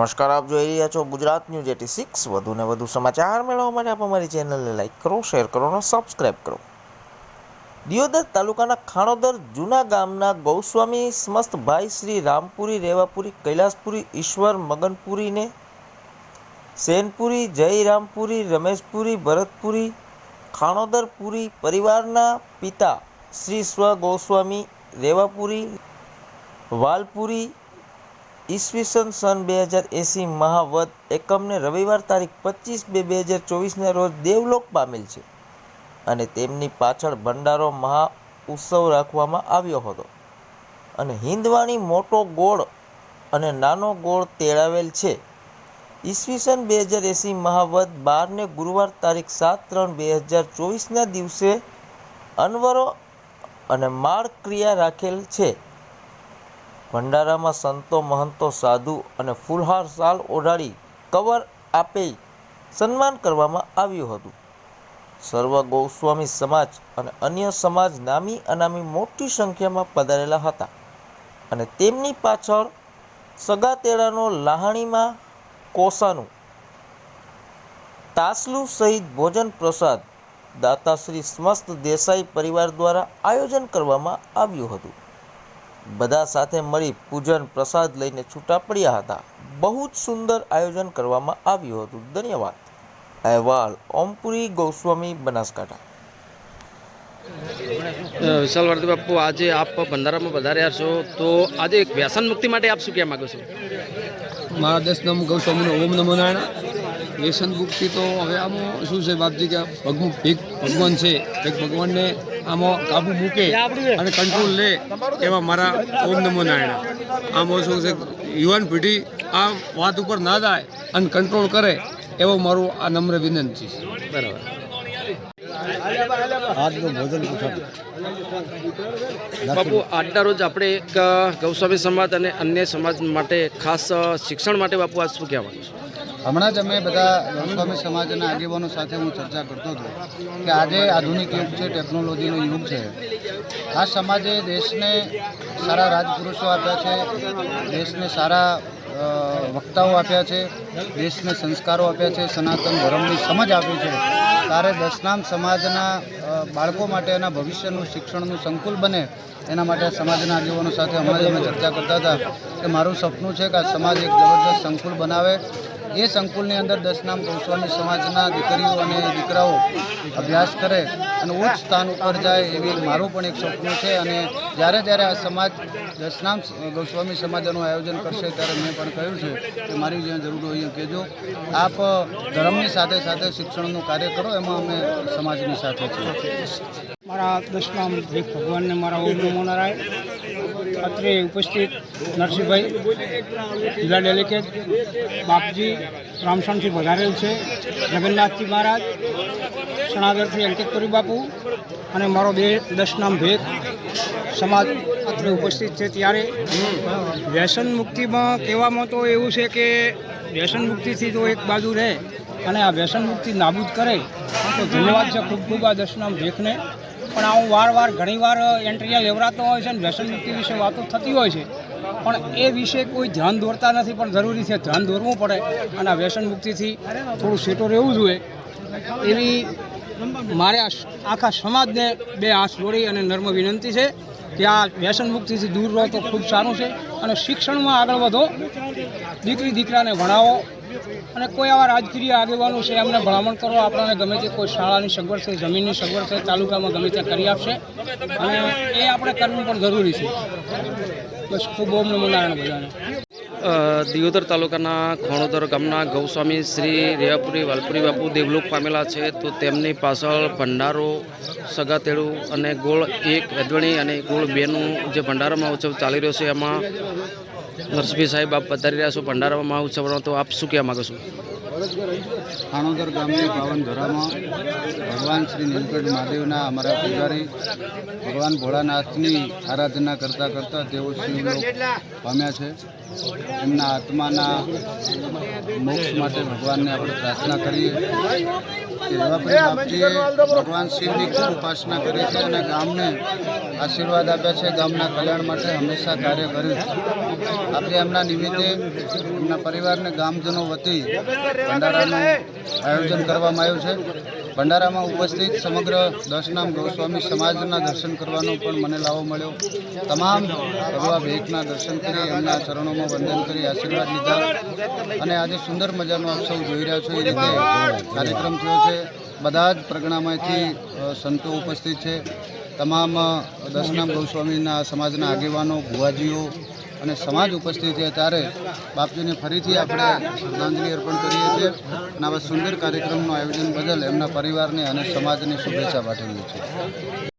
નમસ્કાર, આપ જોઈ રહ્યા છો ગુજરાત ન્યૂઝ 86। વધુ ને વધુ સમાચાર મેળવવા માટે આપ અમારી ચેનલને લાઈક કરો, શેર કરો અને સબસ્ક્રાઈબ કરો। દિયોદર તાલુકાના ખાણોદર જૂના ગામના ગૌસ્વામી સમસ્ત ભાઈ શ્રી રામપુરી, રેવાપુરી, કૈલાસપુરી, ઈશ્વર મગનપુરીને સેનપુરી, જયરામપુરી, રમેશપુરી, ભરતપુરી, ખાણોદરપુરી પરિવારના પિતા શ્રી સ્વ ગૌસ્વામી રેવાપુરી વાલપુરી ઈસવીસન સન 2080 મહાવદ એકમને રવિવાર તારીખ 25/2/2024 રોજ દેવલોક પામેલ છે અને તેમની પાછળ ભંડારો મહા ઉત્સવ રાખવામાં આવ્યો હતો અને હિન્દવાણી મોટો ગોળ અને નાનો ગોળ તેડાવેલ છે। ઈસવીસન 2080 મહાવદ 12ને ગુરુવાર તારીખ 7/3/2024 દિવસે અનવરો અને માળ ક્રિયા રાખેલ છે। ભંડારામાં સંતો, મહંતો, સાધુ અને ફૂલહાર શાલ ઓઢાડી કવર આપી સન્માન કરવામાં આવ્યું હતું। સર્વ ગૌસ્વામી સમાજ અને અન્ય સમાજ નામી અનામી મોટી સંખ્યામાં પધારેલા હતા અને તેમની પાછળ સગાતેડાનો લાહણીમાં કોસાનું તાસલું સહિત ભોજન પ્રસાદ દાતાશ્રી સમસ્ત દેસાઈ પરિવાર દ્વારા આયોજન કરવામાં આવ્યું હતું। બધા સાથે મળી પૂજન પ્રસાદ લઈને છૂટા પડ્યા હતા। બહુ જ સુંદર આયોજન કરવામાં આવ્યું હતું। ધન્યવાદ। અહેવાલ ઓમપુરી ગૌસ્વામી, બનાસકાંઠા। વિશાલ વર્તી બાપુ, આજે આપ ભંડારામાં પધાર્યા છો, તો આજે એક વ્યસન મુક્તિ માટે આપ શું કહેવા માંગો છો? મારા 10 નામ ગૌસ્વામીનો ઓમ નમો નારાયણ। વ્યસન મુક્તિ તો હવે આમાં શું છે બાપજી, કે ભગવાન છે, એક ભગવાનને આમાં કાબુ મૂકે અને કંટ્રોલ લે એવા મારા ઓમ નમો નારાયણ। આમાં શું છે, યુવાન પેઢી આ વાત ઉપર ના જાય અને કંટ્રોલ કરે એવો મારું આ નમ્ર વિનંતી છે। બરાબર। બાપુ, આજના રોજ આપણે એક ગૌસ્વામી સમાજ અને અન્ય સમાજ માટે ખાસ શિક્ષણ માટે બાપુ આજ શું કહેવા માંગો છો? હમણાં જ અમે બધા ગૌસ્વામી સમાજના આગેવાનો સાથે હું ચર્ચા કરતો હતો કે આજે આધુનિક યુગ છે, ટેકનોલોજીનો યુગ છે। આ સમાજે દેશને સારા રાજપુરુષો આપ્યા છે, દેશને સારા વક્તાઓ આપ્યા છે, દેશને સંસ્કારો આપ્યા છે, સનાતન ધર્મની સમજ આપી છે। ત્યારે દસનામ સમાજના બાળકો માટે એના ભવિષ્યનું શિક્ષણનું સંકુલ બને એના માટે સમાજના આગેવાનો સાથે હમણાં જ અમે ચર્ચા કરતા હતા કે મારું સપનું છે કે આ સમાજ એક જબરદસ્ત સંકુલ બનાવે। એ સંકુલની અંદર દસનામ ગૌસ્વામી સમાજના દીકરીઓ અને દીકરાઓ અભ્યાસ કરે અને ઉચ્ચ સ્થાન ઉપર જાય એવી મારું પણ એક સપનું છે। અને જ્યારે આ સમાજ દસનામ ગૌસ્વામી સમાજનું આયોજન કરશે ત્યારે મેં પણ કહ્યું છે કે મારી જ્યાં જરૂર હોય એ કહેજો। આપ ધર્મની સાથે સાથે શિક્ષણનું કાર્ય કરો, એમાં અમે સમાજની સાથે છીએ। મારા 10 નામ ભગવાનને મારા ઓમ નમો નારાયણ। અત્રે ઉપસ્થિત નરસિંહભાઈ, જિલ્લા ડેલિકેટ, બાપજી રામસણથી વધારેલ છે, જગન્નાથજી મહારાજ, સણાગરથી અંકિતપુરી બાપુ અને મારો 10 નામ ભેખ સમાજ અત્રે ઉપસ્થિત છે। ત્યારે વ્યસન મુક્તિમાં કહેવામાં તો એવું છે કે વ્યસન મુક્તિથી તો એક બાજુ રહે અને આ વ્યસન મુક્તિ નાબૂદ કરે તો ધન્યવાદ છે ખૂબ ખૂબ આ 10 નામ ભેખને। પણ હું વારવાર ઘણીવાર એન્ટ્રીયા લેવડાતો હોય છે ને વ્યસન મુક્તિ વિશે વાતો થતી હોય છે, પણ એ વિશે કોઈ ધ્યાન દોરતા નથી, પણ જરૂરી છે ધ્યાન દોરવું પડે અને આ વ્યસન મુક્તિથી થોડું સેટો રહેવું જોઈએ એવી મારે આખા સમાજને 2 હાથ જોડી અને નર્મ વિનંતી છે કે આ વ્યસન મુક્તિથી દૂર રહો તો ખૂબ સારું છે અને શિક્ષણમાં આગળ વધો, દીકરી દીકરાને ભણાવો અને કોઈ આવા રાજકીય આગેવાનો છે એમને ભલામણ કરો, આપણને ગમે તે કોઈ શાળાની સગવડ છે, જમીનની સગવડ છે, તાલુકામાં ગમે ત્યાં કરી આપશે અને એ આપણે કરવું પણ જરૂરી છે। બસ ખૂબ ઓમ નમો નારાયણ બધાને। દિયોદર તાલુકાના ખાણોદર ગામના ગૌસ્વામી શ્રી રેવાપુરી વાલપુરી બાપુ દેવલોક પામેલા છે, તો તેમની પાછળ ભંડારો, સગાતેડું અને ગોળ 1 અધવણી અને ગોળ 2નું જે ભંડારામાં ઉત્સવ ચાલી રહ્યો છે, એમાં નરસિંહભાઈ સાહેબ આપ પધારી રહ્યા છો ભંડારામાં ઉત્સવનો, તો આપ શું કહેવા માગો છો? ખાણોદર ગામની પાવન ધરામાં ભગવાન શ્રી નીલકંઠ મહાદેવના અમારા પૂજારી ભગવાન ભોળાનાથની આરાધના કરતાં કરતાં તેઓ શિવલોક પામ્યા છે. એમના આત્માના મોક્ષ માટે ભગવાનને આપણે પ્રાર્થના કરીએ કે રેવાપુરી બાપજીએ ભગવાન શિવની ખૂબ ઉપાસના કરી છે અને ગામને આશીર્વાદ આપ્યા છે. ગામના કલ્યાણ માટે હંમેશા કાર્ય કર્યું છે. આજે એમના નિમિત્તે એમના પરિવારને ગામજનો વતી ભંડારાનું આયોજન કરવામાં આવ્યું છે. ભંડારામાં ઉપસ્થિત સમગ્ર દશનામ ગૌસ્વામી સમાજના દર્શન કરવાનો પણ મને લાવો મળ્યો. તમામ ભગવા ભેટના દર્શન કરી એમના ચરણોમાં વંદન કરી આશીર્વાદ લીધા અને આજે સુંદર મજાનો આપ સૌ જોઈ રહ્યા છો એ રીતે કાર્યક્રમ થયો છે. બધા જ પ્રગણામાંથી સંતો ઉપસ્થિત છે. તમામ દશનામ ગૌસ્વામીના સમાજના આગેવાનો, ભુવાજીઓ અને સમાજ ઉપસ્થિત છે. ત્યારે બાપજીને ફરીથી આપણે શ્રદ્ધાંજલિ અર્પણ કરીએ છીએ અને આવા સુંદર કાર્યક્રમનું આયોજન બદલ એમના પરિવારને અને સમાજને શુભેચ્છા પાઠવીએ છીએ.